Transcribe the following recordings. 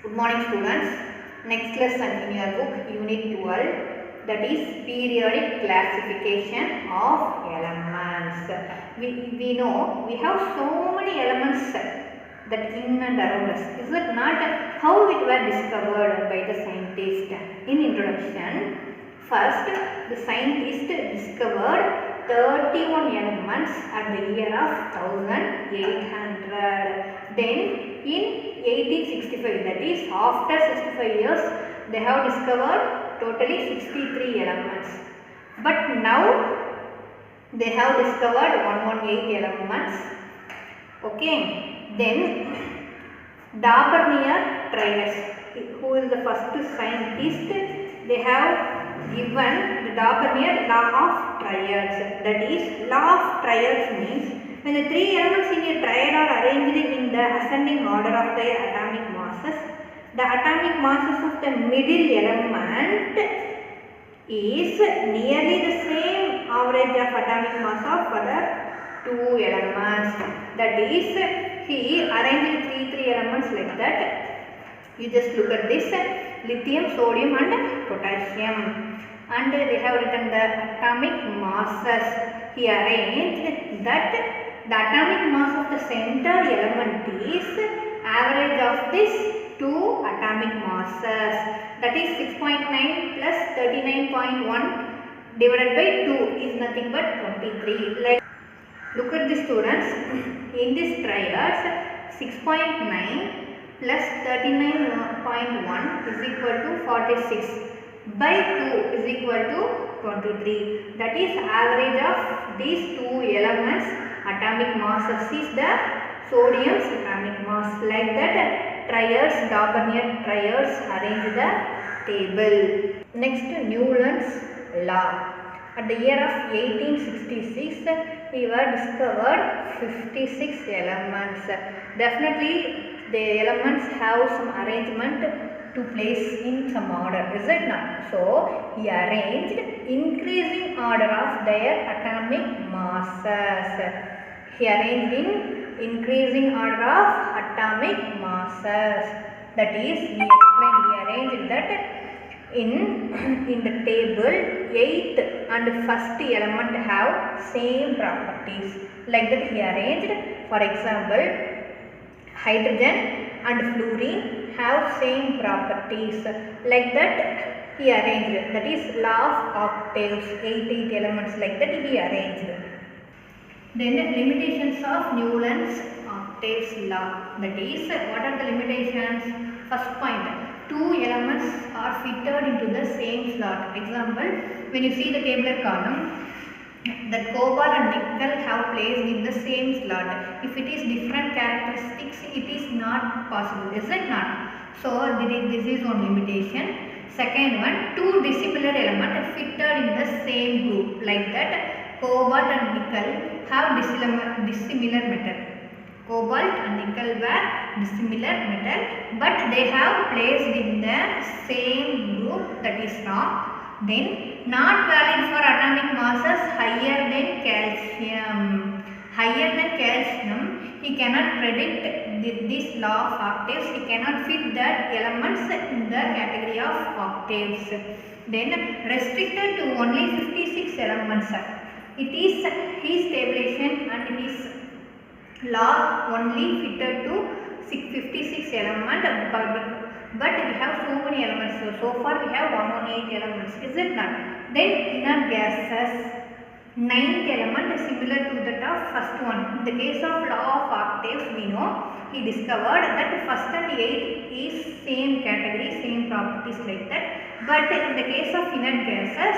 Good morning students. Next lesson in your book Unit 12, that is periodic classification of elements. We know we have so many elements that in and around us. Is it not how it were discovered by the scientist? In introduction, first the scientist discovered 31 elements at the year of 1800. Then in 1865, that is after 65 years, they have discovered totally 63 elements. But now they have discovered 118 elements. Okay. Then Dabernear triads, who is the first scientist, they have given the Dabernear law of triads. That is, law of triads means when the three elements in a triad are arranged in the ascending order of their atomic masses, the atomic masses of the middle element is nearly the same average of atomic mass of other two elements. That is, he arranged three elements like that. You just look at this: lithium, sodium and potassium. And they have written the atomic masses. He arranged that the atomic mass of the center element is average of these two atomic masses. That is 6.9 plus 39.1 divided by 2 is nothing but 23. Like, look at the students. In this triads, 6.9 plus 39.1 is equal to 46 by 2 is equal to 23. That is average of these two elements atomic masses is the sodium's atomic mass. Like that, triads, Dabernear triads arrange the table. Next, Newton's law. At the year of 1866, he were discovered 56 elements. Definitely, the elements have some arrangement to place in some order, is it not? So, he arranged increasing order of their atomic masses. He arranged in increasing order of atomic masses. That is, he arranged that in the table, 8th and 1st element have same properties. Like that, he arranged, for example, hydrogen and fluorine have same properties. Like that, he arranged. That is law of octaves, 8 elements. Like that, he arranged. Then limitations of Newton's octaves law. That is, what are the limitations? First point, two elements are fitted into the same slot. Example, when you see the tabular column, the cobalt and nickel have placed in the same slot. If it is different characteristics, it is not possible, is it not? So, this is one limitation. Second one, two dissimilar elements fitted in the same group. Like that, cobalt and nickel have dissimilar metal. Cobalt and nickel were dissimilar metal, but they have placed in the same group. That is wrong. Then, not valid for atomic masses higher than calcium. Higher than calcium, he cannot predict this law of octaves. He cannot fit the elements in the category of octaves. Then, restricted to only 56 elements. It is his tabulation and his law only fitted to 56 elements, but we have so many elements. So far we have 118 elements, is it not? Then inert gases, 9th element is similar to that of first one. In the case of law of octaves, we know he discovered that first and 8th is same category, same properties like that. But in the case of inert gases,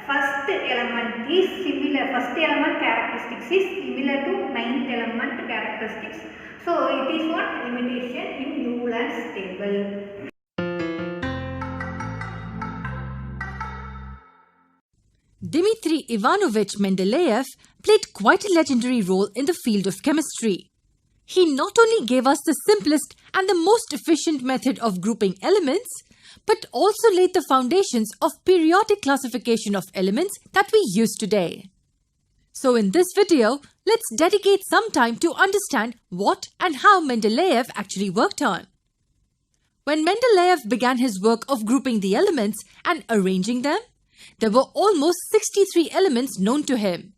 first element is similar, first element characteristics is similar to 9th element characteristics. So, it is one limitation in Newton's table. Dmitry Ivanovich Mendeleev played quite a legendary role in the field of chemistry. He not only gave us the simplest and the most efficient method of grouping elements, but also laid the foundations of periodic classification of elements that we use today. So in this video, let's dedicate some time to understand what and how Mendeleev actually worked on. When Mendeleev began his work of grouping the elements and arranging them, there were almost 63 elements known to him.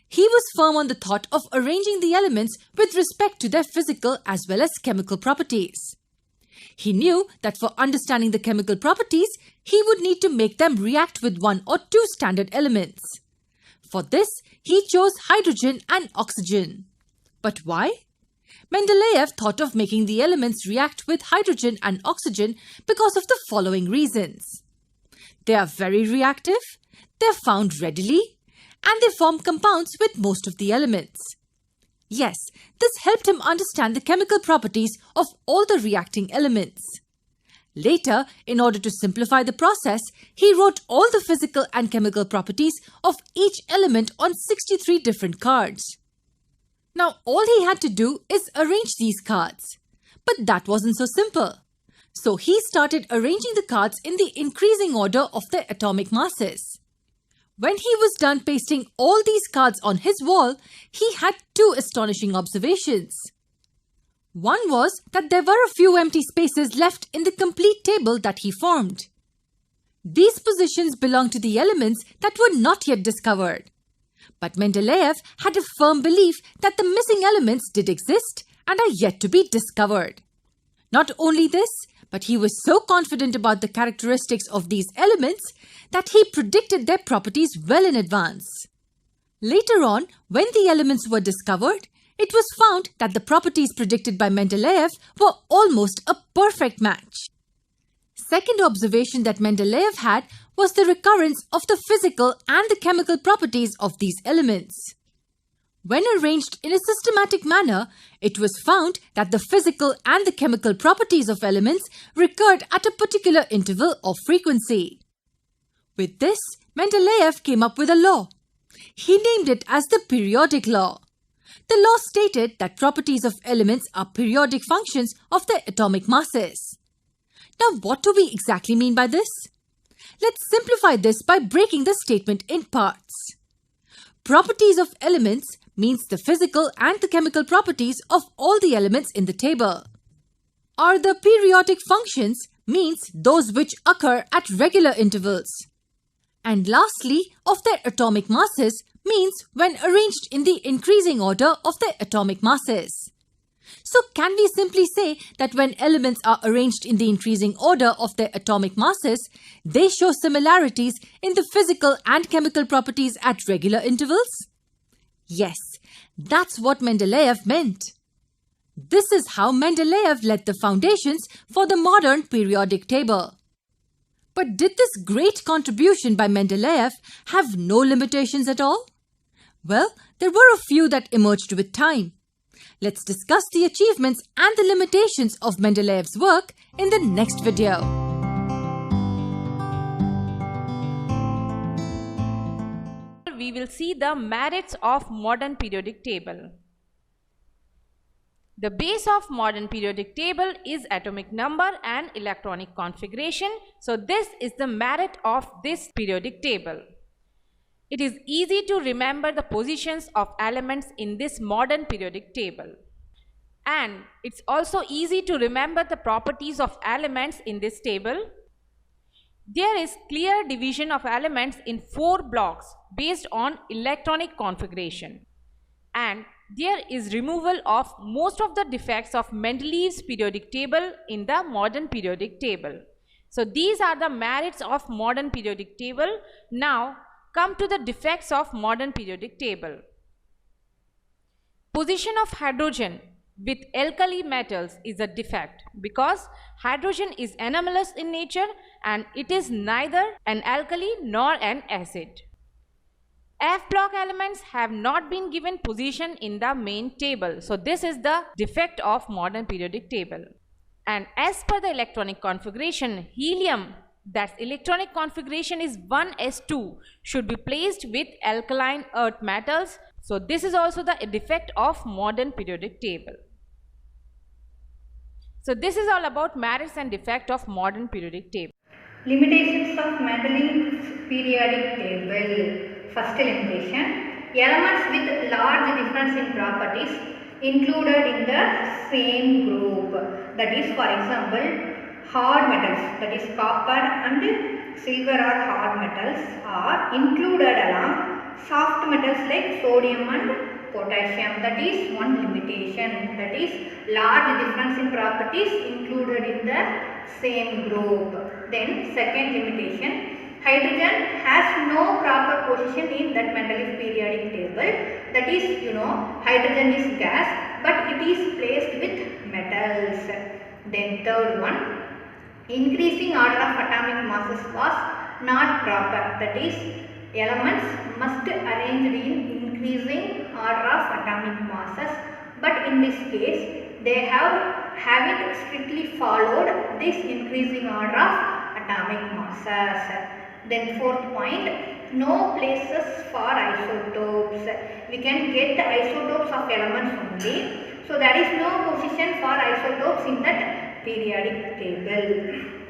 He was firm on the thought of arranging the elements with respect to their physical as well as chemical properties. He knew that for understanding the chemical properties, he would need to make them react with one or two standard elements. For this, he chose hydrogen and oxygen. But why? Mendeleev thought of making the elements react with hydrogen and oxygen because of the following reasons. They are very reactive, they are found readily, and they form compounds with most of the elements. Yes, this helped him understand the chemical properties of all the reacting elements. Later, in order to simplify the process, he wrote all the physical and chemical properties of each element on 63 different cards. Now, all he had to do is arrange these cards. But that wasn't so simple. So he started arranging the cards in the increasing order of their atomic masses. When he was done pasting all these cards on his wall, he had two astonishing observations. One was that there were a few empty spaces left in the complete table that he formed. These positions belonged to the elements that were not yet discovered. But Mendeleev had a firm belief that the missing elements did exist and are yet to be discovered. Not only this, but he was so confident about the characteristics of these elements that he predicted their properties well in advance. Later on, when the elements were discovered, it was found that the properties predicted by Mendeleev were almost a perfect match. Second observation that Mendeleev had was the recurrence of the physical and the chemical properties of these elements. When arranged in a systematic manner, it was found that the physical and the chemical properties of elements recurred at a particular interval of frequency. With this, Mendeleev came up with a law. He named it as the periodic law. The law stated that properties of elements are periodic functions of their atomic masses. Now, what do we exactly mean by this? Let's simplify this by breaking the statement in parts. Properties of elements means the physical and the chemical properties of all the elements in the table. Are the periodic functions means those which occur at regular intervals. And lastly, of their atomic masses means when arranged in the increasing order of their atomic masses. So can we simply say that when elements are arranged in the increasing order of their atomic masses, they show similarities in the physical and chemical properties at regular intervals? Yes, that's what Mendeleev meant. This is how Mendeleev laid the foundations for the modern periodic table. But did this great contribution by Mendeleev have no limitations at all? Well, there were a few that emerged with time. Let's discuss the achievements and the limitations of Mendeleev's work in the next video. We will see the merits of modern periodic table. The base of modern periodic table is atomic number and electronic configuration. So this is the merit of this periodic table. It is easy to remember the positions of elements in this modern periodic table. And it's also easy to remember the properties of elements in this table. There is clear division of elements in 4 blocks based on electronic configuration. And there is removal of most of the defects of Mendeleev's periodic table in the modern periodic table. So these are the merits of modern periodic table. Now come to the defects of modern periodic table. Position of hydrogen with alkali metals is a defect because hydrogen is anomalous in nature and it is neither an alkali nor an acid. F block elements have not been given position in the main table. So this is the defect of modern periodic table. And as per the electronic configuration, helium, that's electronic configuration is 1s2, should be placed with alkaline earth metals. So this is also the defect of modern periodic table. So this is all about merits and defect of modern periodic table. Limitations of Mendeleev's periodic table. First limitation, elements with large difference in properties included in the same group. That is, for example, hard metals, that is copper and silver are hard metals, are included along soft metals like sodium and potassium. That is one limitation, that is large difference in properties included in the same group. Then second limitation, hydrogen has no proper position in that Mendeleev periodic table. That is, hydrogen is gas, but it is placed with metals. Then third one, increasing order of atomic masses was not proper. That is, elements must arrange in increasing order of atomic masses, but in this case they haven't strictly followed this increasing order of atomic masses. Then fourth point, no places for isotopes. We can get the isotopes of elements only, so there is no position for isotopes in that periodic table.